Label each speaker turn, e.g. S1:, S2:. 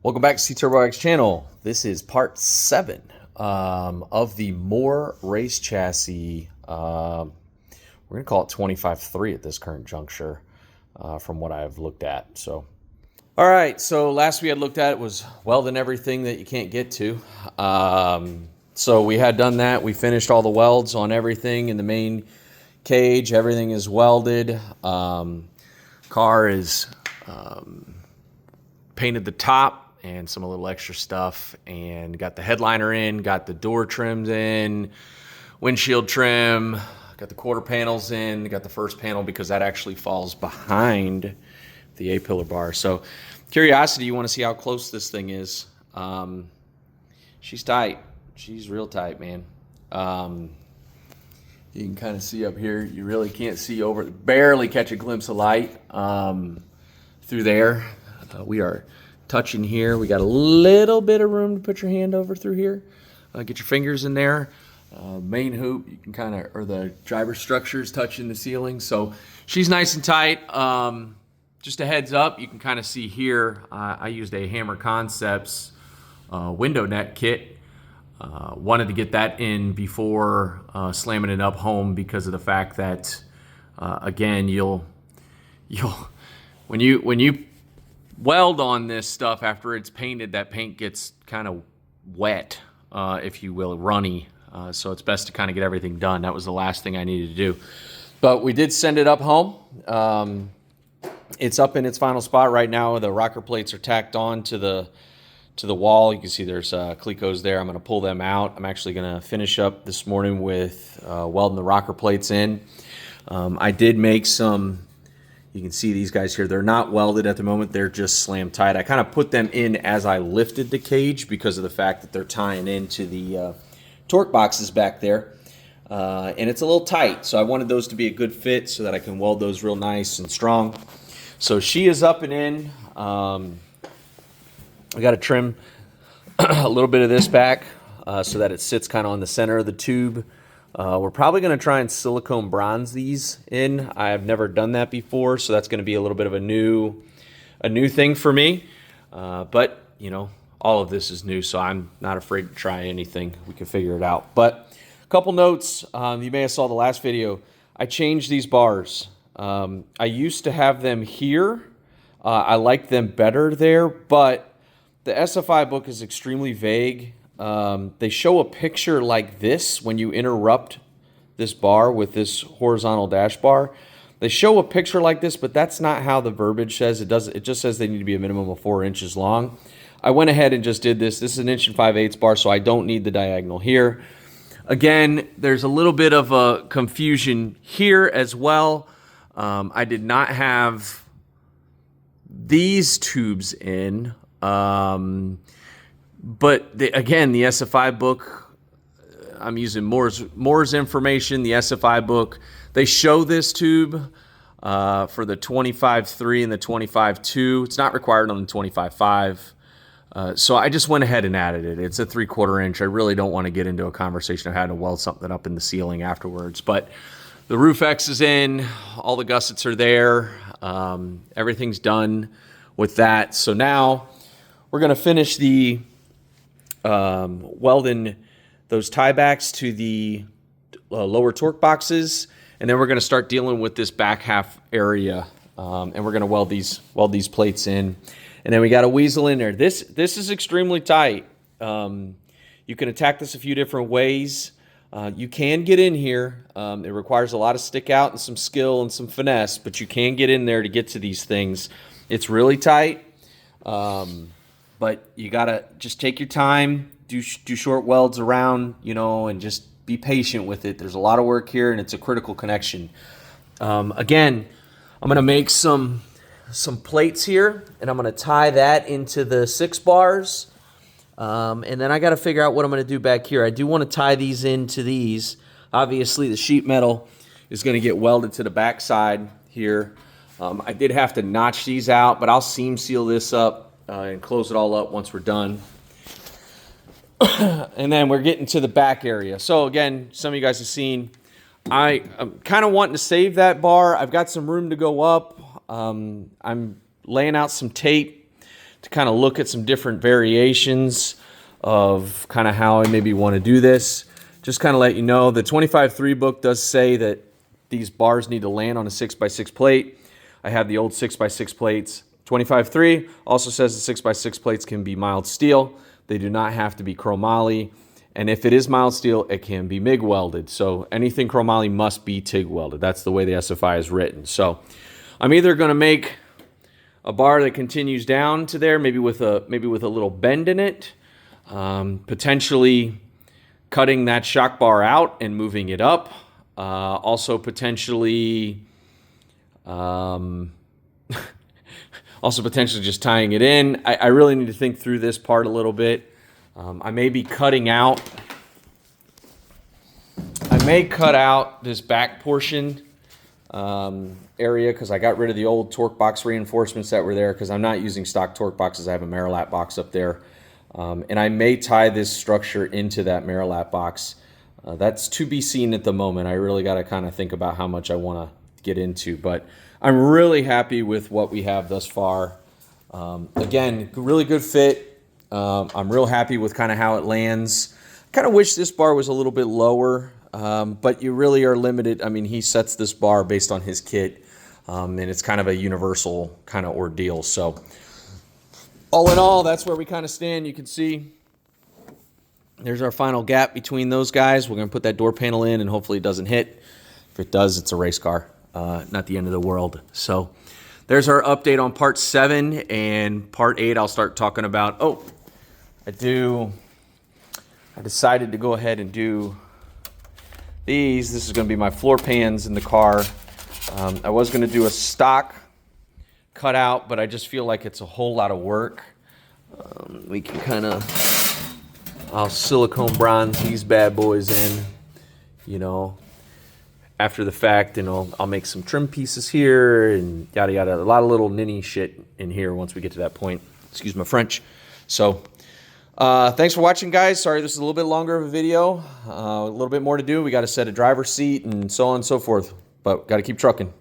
S1: Welcome back to C-Turbo-X channel. This is part 7 of the Moore race chassis. We're going to call it 25.3 at this current juncture from what I've looked at. So, all right, so last we had looked at was welding everything that you can't get to. So we had done that. We finished all the welds on everything in the main cage. Everything is welded. Car is painted the top and some a little extra stuff, and got the headliner in, got the door trims in, windshield trim, got the quarter panels in, got the first panel because that actually falls behind the A-pillar bar. So curiosity, you want to see how close this thing is. She's tight. She's real tight, man. You can kind of see up here. You really can't see over, barely catch a glimpse of light through there. We are touching here. We got a little bit of room to put your hand over through here. Get your fingers in there. Main hoop, you can kind of, or the driver structure is touching the ceiling. So she's nice and tight. Just a heads up, you can kind of see here, I used a Hammer Concepts window net kit. Wanted to get that in before slamming it up home because of the fact that, again, when you weld on this stuff after it's painted, that paint gets kind of wet, if you will, runny. So it's best to kind of get everything done. That was the last thing I needed to do. But we did send it up home. It's up in its final spot right now. The rocker plates are tacked on to the wall. You can see there's clecos there. I'm going to pull them out. I'm actually going to finish up this morning with welding the rocker plates in. I did make some. You can see these guys here. They're not welded at the moment. They're just slammed tight. I kind of put them in as I lifted the cage because of the fact that they're tying into the torque boxes back there. And it's a little tight, so I wanted those to be a good fit so that I can weld those real nice and strong. So she is up and in. I got to trim a little bit of this back so that it sits kind of on the center of the tube. We're probably going to try and silicone bronze these in. I've never done that before, so that's going to be a little bit of a new thing for me. But, you know, all of this is new, so I'm not afraid to try anything. We can figure it out. But a couple notes. You may have saw the last video. I changed these bars. I used to have them here. I like them better there, but the SFI book is extremely vague. They show a picture like this when you interrupt this bar with this horizontal dash bar. They show a picture like this, but that's not how the verbiage says. It just says they need to be a minimum of 4 inches long. I went ahead and just did this. This is an 1 5/8 bar, so I don't need the diagonal here. Again, there's a little bit of a confusion here as well. I did not have these tubes in. But again, the SFI book, I'm using Moore's information. The SFI book, they show this tube for the 25.3 and the 25.2. It's not required on the 25.5. So I just went ahead and added it. It's a 3/4 inch. I really don't want to get into a conversation of how to weld something up in the ceiling afterwards. But the roof X is in. All the gussets are there. Everything's done with that. So now we're going to finish the welding those tiebacks to the lower torque boxes, and then we're going to start dealing with this back half area, and we're going to weld these plates in, and then we got a weasel in there. This is extremely tight. You can attack this a few different ways. You can get in here. It requires a lot of stick out and some skill and some finesse, but you can get in there to get to these things. It's really tight. But you gotta just take your time, do short welds around, you know, and just be patient with it. There's a lot of work here, and it's a critical connection. Again, I'm gonna make some plates here, and I'm gonna tie that into the 6 bars, and then I gotta figure out what I'm gonna do back here. I do want to tie these into these. Obviously, the sheet metal is gonna get welded to the back side here. I did have to notch these out, but I'll seam seal this up and close it all up once we're done. And then we're getting to the back area. So again, some of you guys have seen, I'm kind of wanting to save that bar. I've got some room to go up. I'm laying out some tape to kind of look at some different variations of kind of how I maybe want to do this. Just kind of let you know, the 25-3 book does say that these bars need to land on a 6x6 plate. I have the old 6x6 plates. 25-3 also says the 6x6 plates can be mild steel. They do not have to be chromoly. And if it is mild steel, it can be MIG welded. So anything chromoly must be TIG welded. That's the way the SFI is written. So I'm either going to make a bar that continues down to there, maybe with a little bend in it, potentially cutting that shock bar out and moving it up. Also potentially just tying it in. I really need to think through this part a little bit. I may be cutting out. I may cut out this back portion area because I got rid of the old torque box reinforcements that were there because I'm not using stock torque boxes. I have a Merillat box up there. And I may tie this structure into that Merillat box. That's to be seen at the moment. I really got to kind of think about how much I want to get into. But I'm really happy with what we have thus far. Again, really good fit. I'm real happy with kind of how it lands. Kind of wish this bar was a little bit lower, but you really are limited. I mean, he sets this bar based on his kit, and it's kind of a universal kind of ordeal. So all in all, that's where we kind of stand. You can see there's our final gap between those guys. We're going to put that door panel in, and hopefully it doesn't hit. If it does, it's a race car, not the end of the world. So there's our update on part 7, and part 8 I'll start talking about. Oh, I decided to go ahead and do these. This is going to be my floor pans in the car. I was going to do a stock cutout, but I just feel like it's a whole lot of work. We can kind of, I'll silicone bronze these bad boys in, you know, after the fact, and I'll make some trim pieces here and yada yada. A lot of little ninny shit in here once we get to that point. Excuse my French. So thanks for watching, guys. Sorry this is a little bit longer of a video. A little bit more to do. We got to set a driver's seat and so on and so forth. But got to keep trucking.